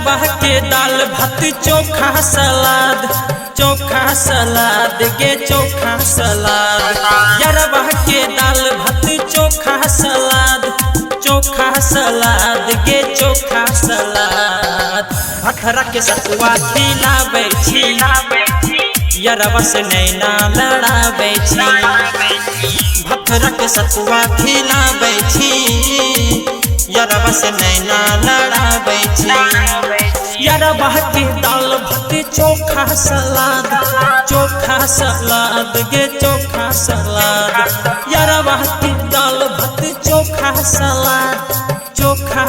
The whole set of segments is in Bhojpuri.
यरबा के दाल भात चोखा सलाद गे चोखा सलाद। यरबा के दाल भात चोखा सलाद गे चोखा सलाद। भखरा के सतुआ खिलाबै छी यरबा से नैना लड़ाबै छी। भखरा के सतुआ खिलाबै छी यरबा से नैना लड़ाबै छी। यरबा के दाल भात चोखा सलाद गे चोखा सलाद। यरबा के दाल भात चोखा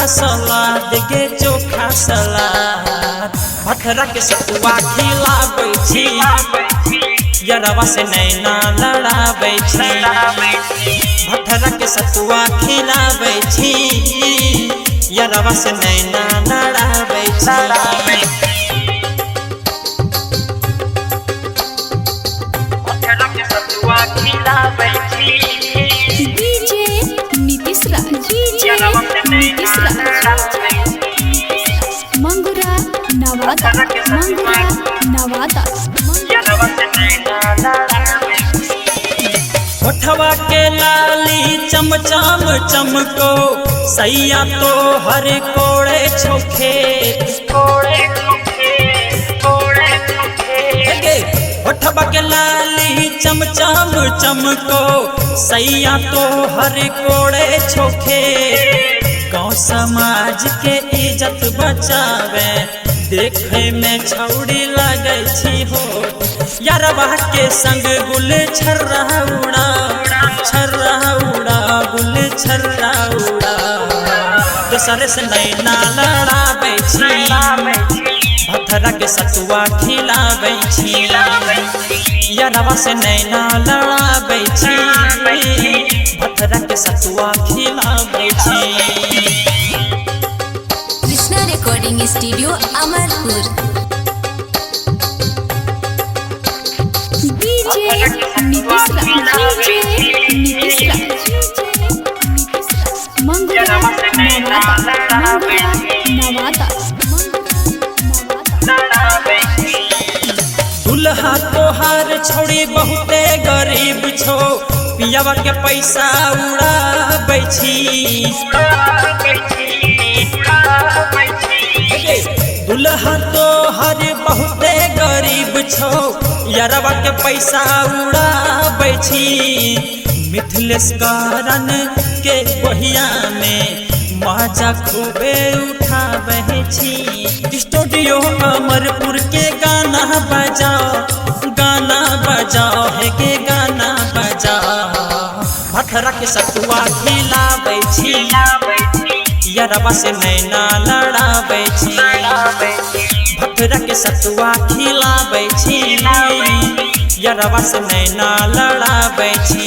सलाद गे चोखा सलाद। भखरा के सतुआ खिलाबै छी यरबा से नैना लड़ाबै छी। भखरा के सतुआ खिलाबै छी यरबा से नैना लड़ाबै छी। भखरा के सतुआ खिलाबै छी डीजे नीतीश राज मंगुरा नवादा होठवा के लाली चमचम चमको सैया तो हर कोड़े छोखे। होठवा के लाली चमचम चमको सैया तो हर कोड़े छोखे। गाँव समाज के इज्जत बचावे देखे में छौड़ी लगे छी हो। यरबा के संग गुल छर्रा उड़ा दोसर से नैना लड़ाबै छी। भखरा के सतुआ खिलाबै छी यरबा से नैना लड़ाबै छी। भखरा के सतुआ खिलाबै छी। Krishna recording studio Amarpur. DJ Nitish Raj Mangura Nawada. दुल्हा तोहार छोड़ी बहुते गरीब छो पियावा के पैसा उड़ाबै छी। दुल्हा तोहार बहुते गरीब छो यरबा के पैसा उड़ाबै छी। मिथिलेश कारण के बहिया में मजा खूबे उठाबै छी। स्टूडियो अमरपुर के गाना बजाओ है के गाना बजाओ। भखरा के सतुआ खिलाबै छी यरबा से नैना लड़ाबै छी। भखरा के सतुआ खिलाबै छी यरबा से नैना लड़ाबै छी।